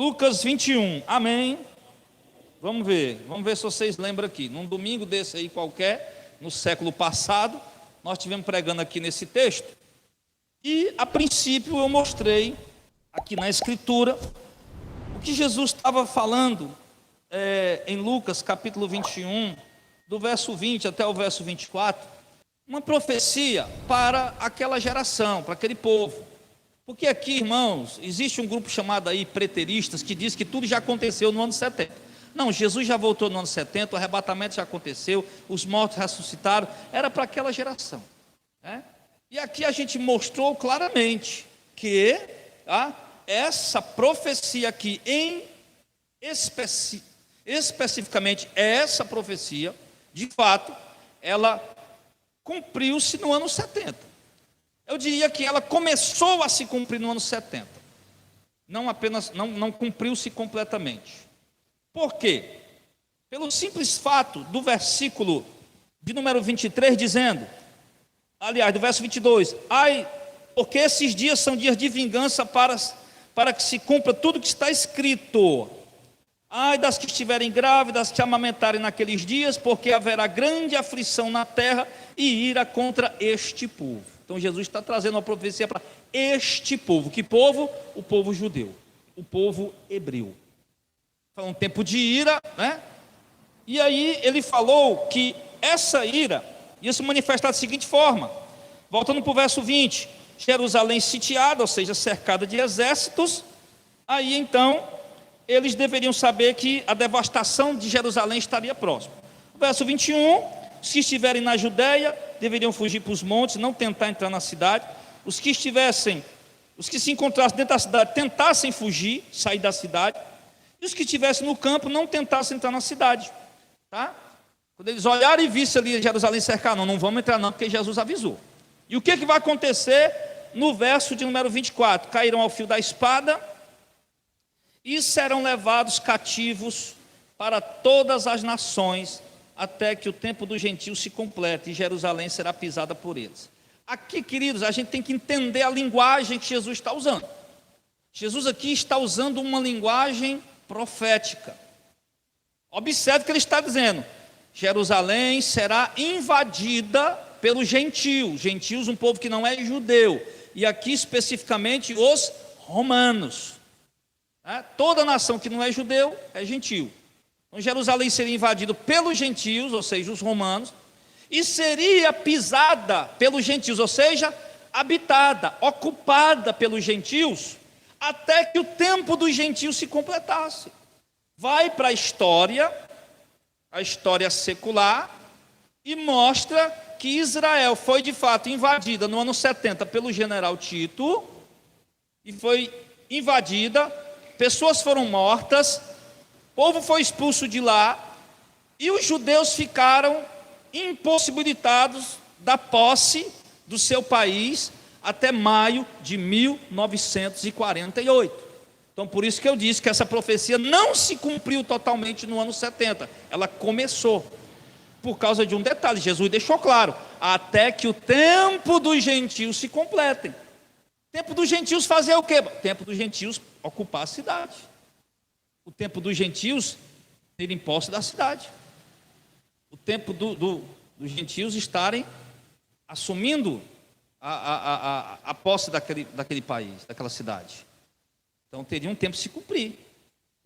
Lucas 21, amém? Vamos ver se vocês lembram aqui. Num domingo desse aí qualquer, no século passado, nós estivemos pregando aqui nesse texto. E a princípio eu mostrei aqui na escritura o que Jesus estava falando em Lucas capítulo 21, do verso 20 até o verso 24, uma profecia para aquela geração, para aquele povo. Porque aqui, irmãos, existe um grupo chamado aí preteristas que diz que tudo já aconteceu no ano 70. Não, Jesus já voltou no ano 70, o arrebatamento já aconteceu, os mortos ressuscitaram, era para aquela geração, né? E aqui a gente mostrou claramente que essa profecia aqui, especificamente essa profecia, de fato, ela cumpriu-se no ano 70. Eu diria que ela começou a se cumprir no ano 70. Não cumpriu-se completamente. Por quê? Pelo simples fato do versículo de número 23 dizendo, aliás, do verso 22, porque esses dias são dias de vingança para que se cumpra tudo que está escrito. Ai das que estiverem grávidas, que amamentarem naqueles dias, porque haverá grande aflição na terra e ira contra este povo. Então Jesus está trazendo uma profecia para este povo. Que povo? O povo judeu, o povo hebreu. Foi um tempo de ira, né? E aí ele falou que essa ira ia se manifestar da seguinte forma, voltando para o verso 20, Jerusalém sitiada, ou seja, cercada de exércitos. Aí então eles deveriam saber que a devastação de Jerusalém estaria próxima. Verso 21, se estiverem na Judéia, deveriam fugir para os montes, não tentar entrar na cidade. Os que se encontrassem dentro da cidade, tentassem fugir, sair da cidade. E os que estivessem no campo, não tentassem entrar na cidade, tá? Quando eles olharem e vissem ali Jerusalém cercar, não vamos entrar não, porque Jesus avisou. E o que vai acontecer no verso de número 24? Cairão ao fio da espada e serão levados cativos para todas as nações, até que o tempo dos gentios se complete e Jerusalém será pisada por eles. Aqui, queridos, a gente tem que entender a linguagem que Jesus está usando. Jesus aqui está usando uma linguagem profética. Observe o que ele está dizendo. Jerusalém será invadida pelos gentios. Gentios, um povo que não é judeu. E aqui especificamente os romanos. Toda nação que não é judeu é gentio. Então Jerusalém seria invadido pelos gentios, ou seja, os romanos, e seria pisada pelos gentios, ou seja, habitada, ocupada pelos gentios, até que o tempo dos gentios se completasse. Vai para a história secular, e mostra que Israel foi de fato invadida no ano 70 pelo general Tito, e foi invadida, pessoas foram mortas, o povo foi expulso de lá, e os judeus ficaram impossibilitados da posse do seu país até maio de 1948. Então por isso que eu disse que essa profecia não se cumpriu totalmente no ano 70, ela começou, por causa de um detalhe, Jesus deixou claro, até que o tempo dos gentios se completem. Tempo dos gentios fazer o quê? Tempo dos gentios ocupar a cidade. O tempo dos gentios terem posse da cidade. O tempo dos gentios estarem assumindo a posse daquele país, daquela cidade. Então teria um tempo de se cumprir.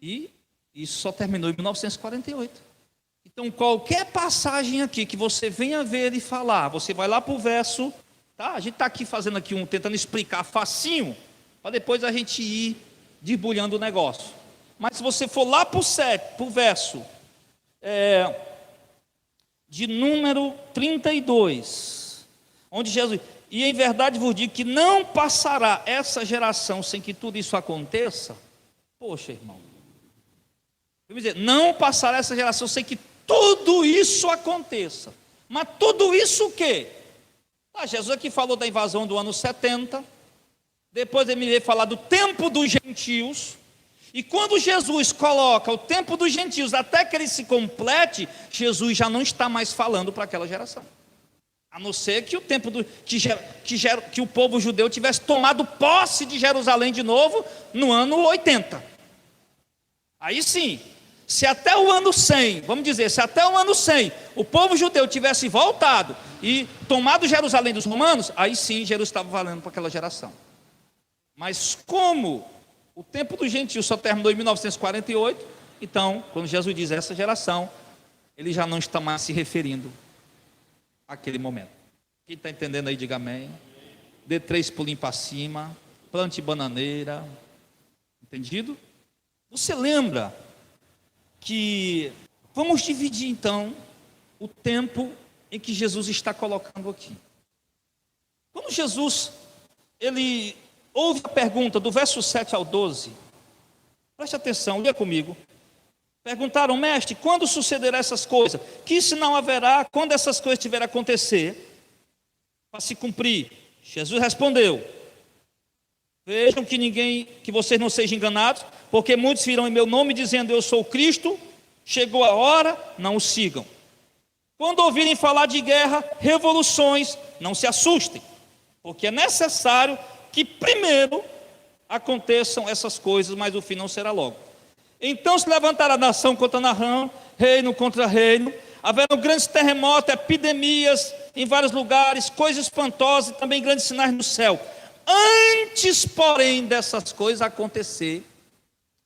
E isso só terminou em 1948. Então qualquer passagem aqui que você venha ver e falar, você vai lá para o verso, tá? A gente está aqui fazendo aqui tentando explicar facinho, para depois a gente ir debulhando o negócio. Mas se você for lá para o verso de número 32, onde Jesus... E em verdade vos digo que não passará essa geração sem que tudo isso aconteça. Poxa, irmão, eu vou dizer, não passará essa geração sem que tudo isso aconteça. Mas tudo isso o quê? Jesus aqui falou da invasão do ano 70, depois ele me veio falar do tempo dos gentios, e quando Jesus coloca o tempo dos gentios até que ele se complete, Jesus já não está mais falando para aquela geração. A não ser que o tempo que o povo judeu tivesse tomado posse de Jerusalém de novo no ano 80. Aí sim, se até o ano 100, vamos dizer, se até o ano 100 o povo judeu tivesse voltado e tomado Jerusalém dos romanos, aí sim Jesus estava valendo para aquela geração. Mas como o tempo do gentio só terminou em 1948, então, quando Jesus diz essa geração, ele já não está mais se referindo àquele momento. Quem está entendendo aí, diga amém. Dê 3 pulinhos para cima, plante bananeira. Entendido? Você lembra que vamos dividir então o tempo em que Jesus está colocando aqui. Quando Jesus, ele ouve a pergunta do verso 7 ao 12, preste atenção, leia comigo. Perguntaram: mestre, quando sucederão essas coisas? Que sinal haverá quando essas coisas tiverem a acontecer para se cumprir? Jesus respondeu: vejam que vocês não sejam enganados, porque muitos virão em meu nome dizendo eu sou o Cristo, chegou a hora, não o sigam. Quando ouvirem falar de guerra, revoluções, não se assustem, porque é necessário que primeiro aconteçam essas coisas, mas o fim não será logo. Então se levantará nação contra nação, reino contra reino, haverão grandes terremotos, epidemias em vários lugares, coisas espantosas e também grandes sinais no céu. Antes, porém, dessas coisas acontecer,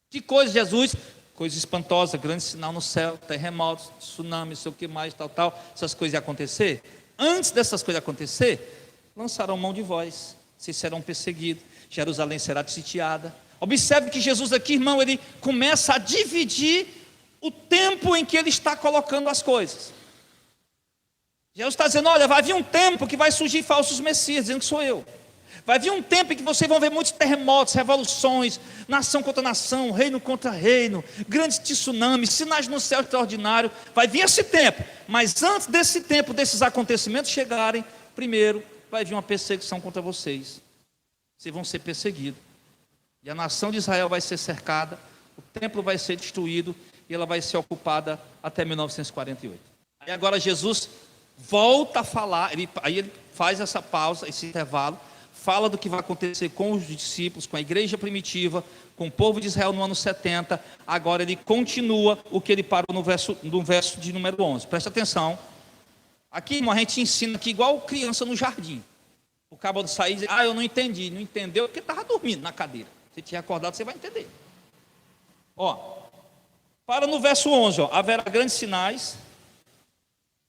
que coisa, Jesus? Coisa espantosa, grande sinal no céu, terremotos, tsunami, não sei o que mais, tal, essas coisas iam acontecer. Antes dessas coisas acontecer, lançarão mão de vós, vocês serão perseguidos, Jerusalém será sitiada. Observe que Jesus aqui, irmão, ele começa a dividir o tempo em que ele está colocando as coisas. Jesus está dizendo: olha, vai vir um tempo que vai surgir falsos messias, dizendo que sou eu. Vai vir um tempo em que vocês vão ver muitos terremotos, revoluções, nação contra nação, reino contra reino, grandes tsunamis, sinais no céu extraordinário. Vai vir esse tempo, mas antes desse tempo, desses acontecimentos chegarem, primeiro vai vir uma perseguição contra vocês. Vocês vão ser perseguidos. E a nação de Israel vai ser cercada, o templo vai ser destruído e ela vai ser ocupada até 1948. Aí agora Jesus volta a falar, aí ele faz essa pausa, esse intervalo, fala do que vai acontecer com os discípulos, com a igreja primitiva, com o povo de Israel no ano 70. Agora ele continua o que ele parou no verso de número 11. Presta atenção. Aqui, irmão, a gente ensina aqui igual criança no jardim. O cabo de sair e dizer: eu não entendi. Não entendeu porque estava dormindo na cadeira. Se tinha acordado, você vai entender. Para no verso 11, haverá grandes sinais,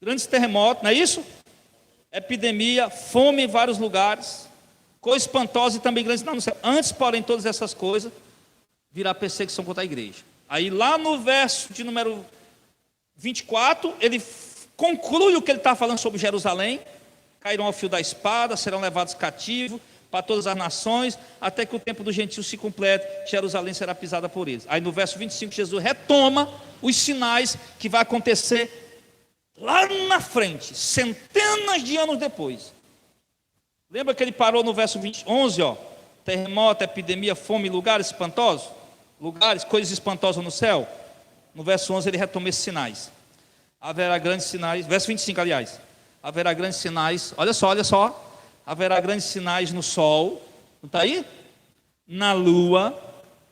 grandes terremotos, não é isso? Epidemia, fome em vários lugares, coisa espantosa e também grandes sinais no céu. Antes, porém, todas essas coisas, virá perseguição contra a igreja. Aí lá no verso de número 24, ele conclui o que ele está falando sobre Jerusalém. Cairão ao fio da espada, serão levados cativos para todas as nações, até que o tempo do gentio se complete, Jerusalém será pisada por eles. Aí no verso 25, Jesus retoma os sinais que vai acontecer lá na frente, centenas de anos depois. Lembra que ele parou no verso 11, terremoto, epidemia, fome, lugares espantosos? Lugares, coisas espantosas no céu. No verso 11 ele retoma esses sinais. Haverá grandes sinais, verso 25 aliás, haverá grandes sinais, olha só, haverá grandes sinais no sol, não está aí? Na lua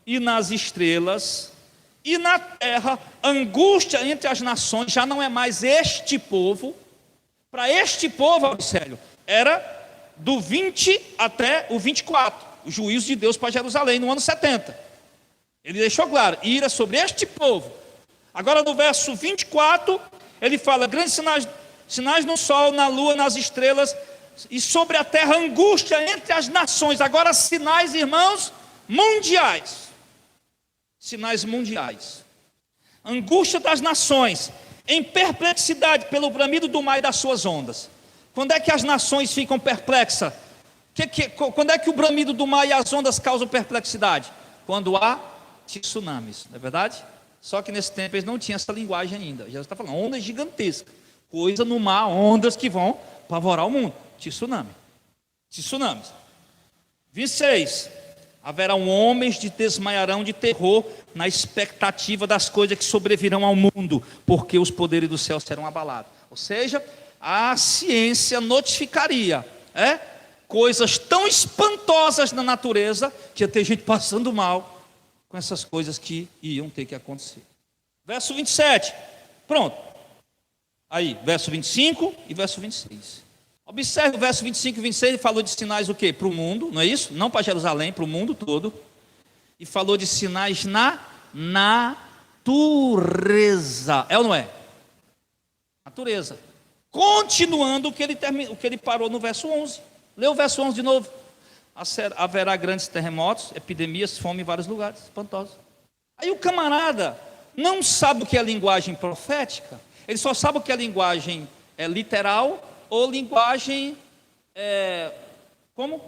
e nas estrelas, e na terra, angústia entre as nações. Já não é mais este povo. Para este povo, Auricélio, era do 20 até o 24, o juízo de Deus para Jerusalém no ano 70. Ele deixou claro, ira sobre este povo. Agora no verso 24, ele fala: grandes sinais no sol, na lua, nas estrelas, e sobre a terra angústia entre as nações. Agora sinais, irmãos, mundiais. Sinais mundiais. Angústia das nações, em perplexidade pelo bramido do mar e das suas ondas. Quando é que as nações ficam perplexas? Quando é que o bramido do mar e as ondas causam perplexidade? Quando há tsunamis, não é verdade? Só que nesse tempo eles não tinham essa linguagem ainda. Jesus está falando ondas gigantescas, coisa no mar, ondas que vão apavorar o mundo. Tsunamis. 26. Haverá homens que desmaiarão de terror na expectativa das coisas que sobrevirão ao mundo, porque os poderes do céu serão abalados. Ou seja, a ciência notificaria coisas tão espantosas na natureza que ia ter gente passando mal. com essas coisas que iam ter que acontecer. Verso 27, pronto. Aí, verso 25 e verso 26. Observe o verso 25 e 26, ele falou de sinais o quê? Para o mundo, não é isso? Não para Jerusalém, para o mundo todo. E falou de sinais na natureza. É ou não é? Natureza. Continuando o que ele parou no verso 11. Lê o verso 11 de novo. Haverá grandes terremotos, epidemias, fome em vários lugares, espantosos. Aí o camarada não sabe o que é linguagem profética, ele só sabe o que é linguagem literal ou linguagem como?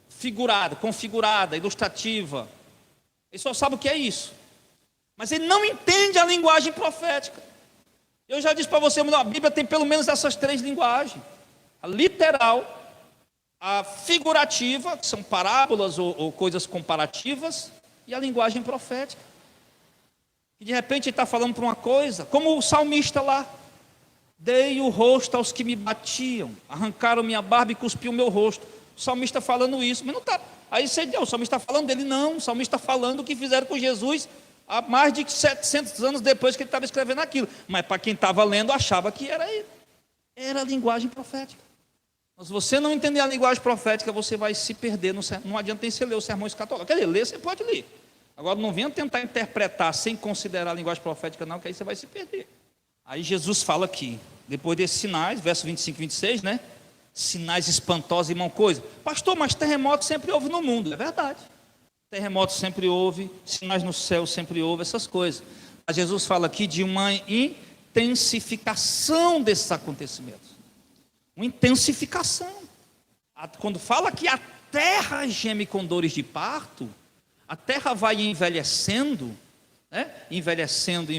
Figurada, configurada, ilustrativa. Ele só sabe o que é isso. Mas ele não entende a linguagem profética. Eu já disse para você, a Bíblia tem pelo menos essas três linguagens: a literal, a figurativa, que são parábolas ou coisas comparativas, e a linguagem profética. E de repente ele está falando para uma coisa, como o salmista lá: dei o rosto aos que me batiam, arrancaram minha barba e cuspiu o meu rosto. O salmista falando isso, mas não está. Aí você diz, o salmista está falando dele? Não, o salmista está falando o que fizeram com Jesus há mais de 700 anos depois que ele estava escrevendo aquilo. Mas para quem estava lendo, achava que era ele. Era a linguagem profética. Mas se você não entender a linguagem profética, você vai se perder. Não adianta nem você ler o sermão escatológico. Quer dizer, ler você pode ler. Agora não venha tentar interpretar sem considerar a linguagem profética não, que aí você vai se perder. Aí Jesus fala aqui, depois desses sinais, verso 25 e 26, né? Sinais espantosos e mão coisa. Pastor, mas terremoto sempre houve no mundo. É verdade. Terremoto sempre houve, sinais no céu sempre houve, essas coisas. Mas Jesus fala aqui de uma intensificação desses acontecimentos. Uma intensificação. Quando fala que a terra geme com dores de parto, a terra vai envelhecendo, né? envelhecendo,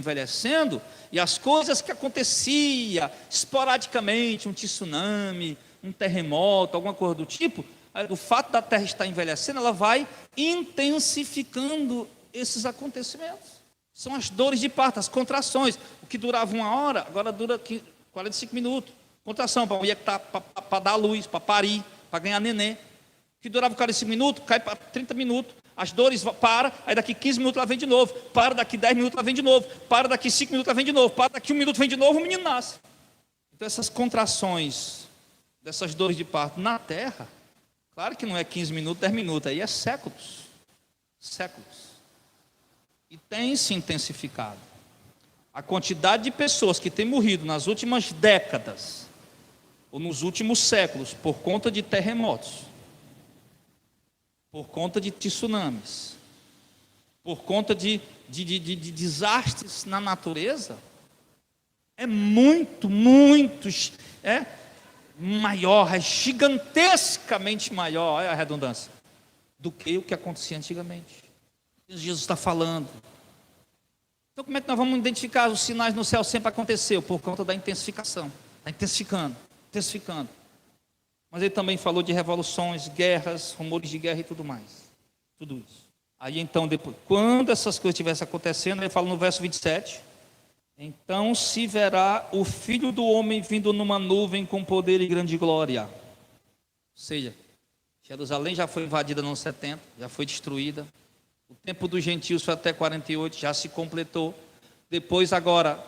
e as coisas que acontecia esporadicamente, um tsunami, um terremoto, alguma coisa do tipo, o fato da terra estar envelhecendo, ela vai intensificando esses acontecimentos. São as dores de parto, as contrações. O que durava 1 hora, agora dura 45 minutos. Contração para a mulher que está para dar luz, para parir, para ganhar neném. O que durava 45 minutos, cai para 30 minutos. As dores param, aí daqui 15 minutos ela vem de novo. Para daqui 10 minutos ela vem de novo. Para daqui 5 minutos ela vem de novo. Para daqui 1 minuto vem de novo, o menino nasce. Então essas contrações, dessas dores de parto na terra, claro que não é 15 minutos, 10 minutos, aí é séculos. Séculos. E tem se intensificado. A quantidade de pessoas que têm morrido nas últimas décadas, ou nos últimos séculos, por conta de terremotos, por conta de tsunamis, por conta de desastres na natureza, é muito maior, é gigantescamente maior, olha a redundância, do que o que acontecia antigamente. Jesus está falando. Então como é que nós vamos identificar os sinais no céu? Sempre aconteceu, por conta da intensificação. Está intensificando. Mas ele também falou de revoluções, guerras, rumores de guerra e tudo mais. Tudo isso. Aí então, depois, quando essas coisas estivessem acontecendo, ele fala no verso 27, então se verá o Filho do Homem vindo numa nuvem com poder e grande glória. Ou seja, Jerusalém já foi invadida no 70, já foi destruída. O tempo dos gentios foi até 48, já se completou. Depois agora,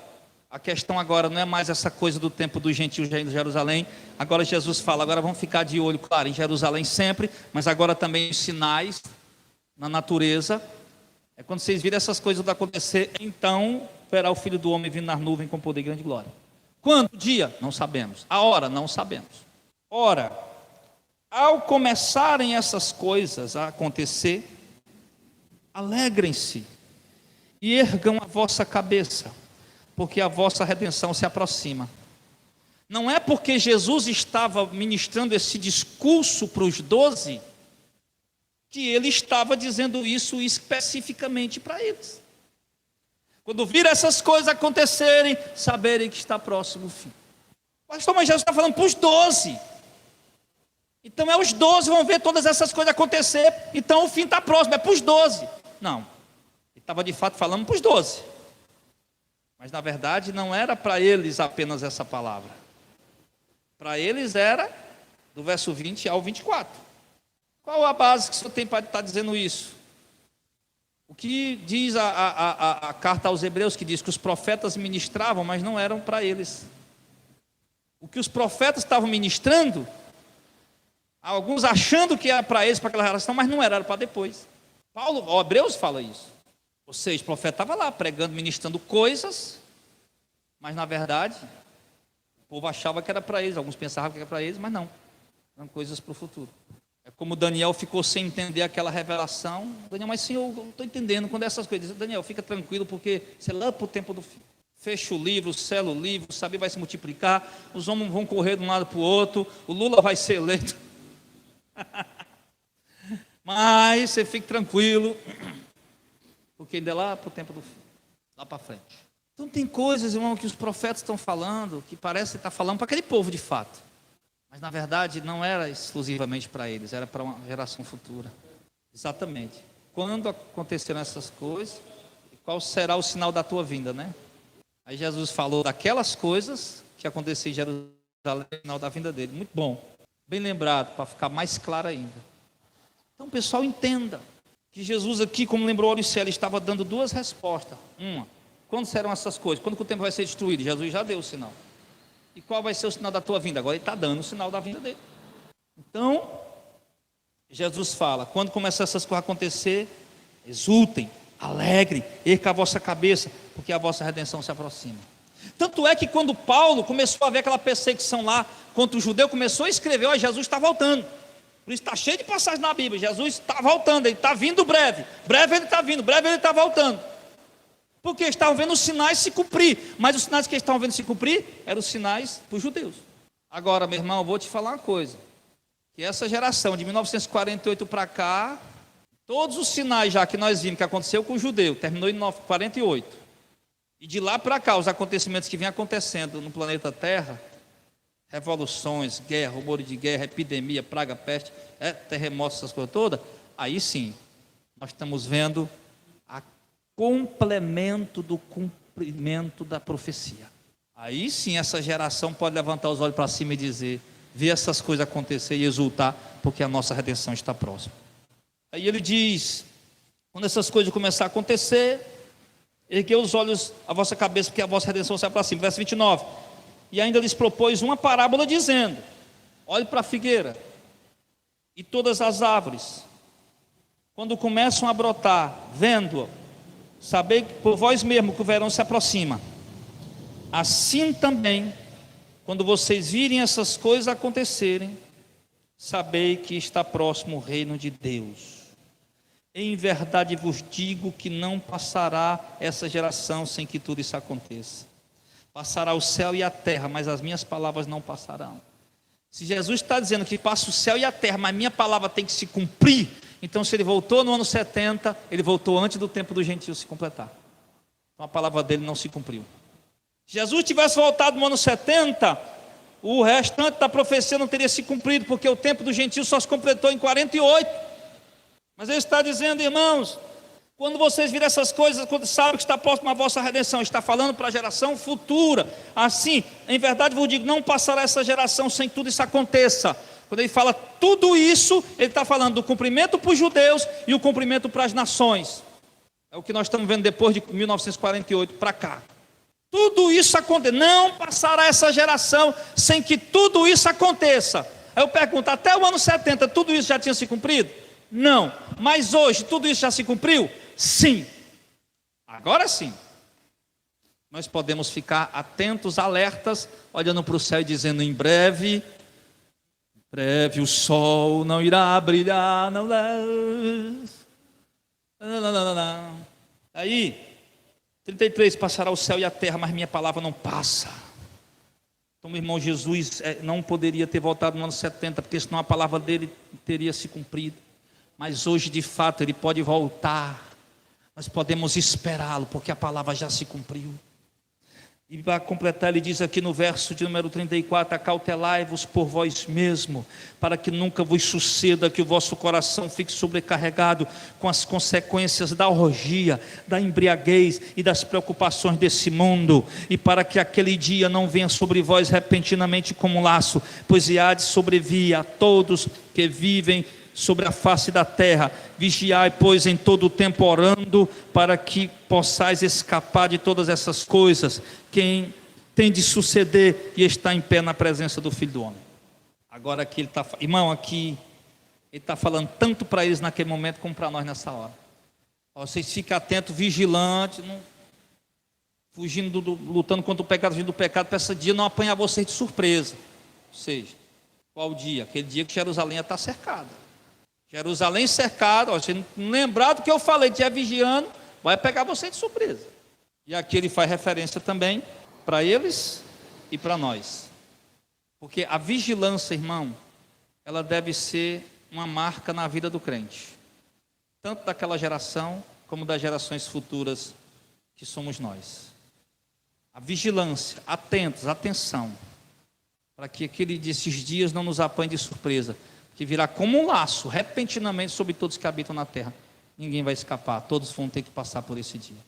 a questão agora não é mais essa coisa do tempo dos gentios já em Jerusalém. Agora Jesus fala, agora vamos ficar de olho, claro, em Jerusalém sempre, mas agora também os sinais na natureza. É quando vocês virem essas coisas acontecer, então verá o Filho do Homem vindo nas nuvens com poder e grande glória. Quando? Dia? Não sabemos. A hora? Não sabemos. Ora, ao começarem essas coisas a acontecer, alegrem-se e ergam a vossa cabeça, porque a vossa redenção se aproxima. Não é porque Jesus estava ministrando esse discurso para os 12, que ele estava dizendo isso especificamente para eles. Quando vir essas coisas acontecerem, saberem que está próximo o fim. Pastor, mas Jesus está falando para os 12. Então os 12 vão ver todas essas coisas acontecer, então o fim está próximo, é para os 12. Não, ele estava de fato falando para os 12. Mas na verdade não era para eles apenas essa palavra. Para eles era do verso 20 ao 24. Qual a base que o senhor tem para estar dizendo isso? O que diz a carta aos Hebreus, que diz que os profetas ministravam, mas não eram para eles. O que os profetas estavam ministrando, alguns achando que era para eles, para aquela relação, mas não era para depois. Paulo, o Hebreus fala isso. Ou seja, o profeta estava lá pregando, ministrando coisas, mas na verdade, o povo achava que era para eles, alguns pensavam que era para eles, mas não, eram coisas para o futuro. É como Daniel ficou sem entender aquela revelação. Daniel, mas Senhor, eu estou entendendo quando essas coisas. Daniel, fica tranquilo, porque você lá para o tempo do fim. Fecha o livro, sela o livro, o saber vai se multiplicar, os homens vão correr de um lado para o outro, o Lula vai ser eleito. Mas você fique tranquilo, porque ainda é lá para o tempo do fim, lá para frente. Então tem coisas, irmão, que os profetas estão falando, que parece estar falando para aquele povo de fato. Mas na verdade não era exclusivamente para eles, era para uma geração futura. Exatamente. Quando acontecerão essas coisas, qual será o sinal da tua vinda, né? Aí Jesus falou daquelas coisas que aconteciam em Jerusalém, no final da vinda dele. Muito bom. Bem lembrado, para ficar mais claro ainda. Então, pessoal, entenda que Jesus aqui, como lembrou Auricélio, ele estava dando duas respostas. Uma, quando serão essas coisas? Quando que o templo vai ser destruído? Jesus já deu o sinal. E qual vai ser o sinal da tua vinda? Agora ele está dando o sinal da vinda dele. Então, Jesus fala, quando começar essas coisas a acontecer, exultem, alegrem, erga a vossa cabeça, porque a vossa redenção se aproxima. Tanto é que quando Paulo começou a ver aquela perseguição lá contra o judeu, começou a escrever, ó, Jesus está voltando. Por isso está cheio de passagens na Bíblia, Jesus está voltando, ele está vindo breve ele está vindo, breve ele está voltando. Porque estavam vendo os sinais se cumprir, mas os sinais que eles estavam vendo se cumprir eram os sinais para os judeus. Agora, meu irmão, eu vou te falar uma coisa, que essa geração de 1948 para cá, todos os sinais já que nós vimos que aconteceu com o judeu, terminou em 1948, e de lá para cá, os acontecimentos que vêm acontecendo no planeta Terra, revoluções, guerra, rumores de guerra, epidemia, praga, peste, terremotos, essas coisas todas, aí sim, nós estamos vendo a complemento do cumprimento da profecia. Aí sim essa geração pode levantar os olhos para cima e dizer, ver essas coisas acontecer e exultar, porque a nossa redenção está próxima. Aí ele diz, quando essas coisas começarem a acontecer, erguei os olhos à vossa cabeça, porque a vossa redenção se aproxima. Verso 29, e ainda lhes propôs uma parábola dizendo, olhe para a figueira e todas as árvores, quando começam a brotar, vendo-a, sabei por vós mesmo que o verão se aproxima. Assim também, quando vocês virem essas coisas acontecerem, sabei que está próximo o reino de Deus. Em verdade vos digo que não passará essa geração sem que tudo isso aconteça. Passará o céu e a terra, mas as minhas palavras não passarão. Se Jesus está dizendo que passa o céu e a terra, mas a minha palavra tem que se cumprir, então se ele voltou no ano 70, ele voltou antes do tempo do gentio se completar. Então a palavra dele não se cumpriu. Se Jesus tivesse voltado no ano 70, o restante da profecia não teria se cumprido, porque o tempo do gentio só se completou em 48. Mas ele está dizendo, irmãos, quando vocês virem essas coisas, quando sabem que está próximo a vossa redenção, está falando para a geração futura. Assim, em verdade vos digo, não passará essa geração sem que tudo isso aconteça. Quando ele fala tudo isso, ele está falando do cumprimento para os judeus e o cumprimento para as nações. É o que nós estamos vendo depois de 1948 para cá. Tudo isso acontece, não passará essa geração sem que tudo isso aconteça. Aí eu pergunto, até o ano 70 tudo isso já tinha se cumprido? Não, mas hoje tudo isso já se cumpriu? Sim, agora sim. Nós podemos ficar atentos, alertas, olhando para o céu e dizendo, em breve o sol não irá brilhar, não. Aí 33, passará o céu e a terra, mas minha palavra não passa. Então, meu irmão, Jesus não poderia ter voltado no ano 70, porque senão a palavra dele teria se cumprido. Mas hoje, de fato, ele pode voltar. Nós podemos esperá-lo, porque a palavra já se cumpriu. E para completar, ele diz aqui no verso de número 34, acautelai-vos por vós mesmo, para que nunca vos suceda que o vosso coração fique sobrecarregado com as consequências da orgia, da embriaguez e das preocupações desse mundo, e para que aquele dia não venha sobre vós repentinamente como um laço, pois há de sobrevir a todos que vivem sobre a face da terra. Vigiai, pois, em todo o tempo orando, para que possais escapar de todas essas coisas, quem tem de suceder e está em pé na presença do Filho do Homem. Agora aqui ele está, irmão, aqui ele está falando tanto para eles naquele momento como para nós nessa hora. Vocês fiquem atentos, vigilantes, não, fugindo, lutando contra o pecado, fugindo do pecado, para esse dia não apanhar vocês de surpresa. Ou seja, qual dia? Aquele dia que Jerusalém ia estar cercada. Jerusalém cercada, você não lembrar do que eu falei, de vigiando, vai pegar você de surpresa. E aqui ele faz referência também para eles e para nós. Porque a vigilância, irmão, ela deve ser uma marca na vida do crente. Tanto daquela geração, como das gerações futuras que somos nós. A vigilância, atentos, atenção, para que esses dias não nos apanhem de surpresa, que virá como um laço, repentinamente, sobre todos que habitam na terra. Ninguém vai escapar, todos vão ter que passar por esse dia.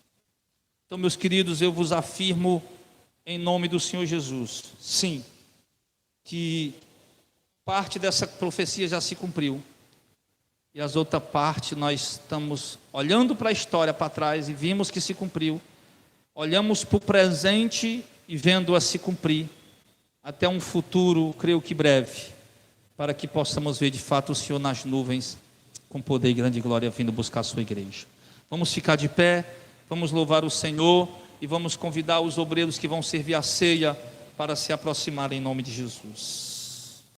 Então, meus queridos, eu vos afirmo, em nome do Senhor Jesus, sim, que parte dessa profecia já se cumpriu, e as outras partes nós estamos olhando para a história para trás e vimos que se cumpriu, olhamos para o presente e vendo-a se cumprir, até um futuro, creio que breve, para que possamos ver de fato o Senhor nas nuvens, com poder e grande glória, vindo buscar a sua igreja. Vamos ficar de pé, vamos louvar o Senhor e vamos convidar os obreiros que vão servir a ceia para se aproximarem em nome de Jesus.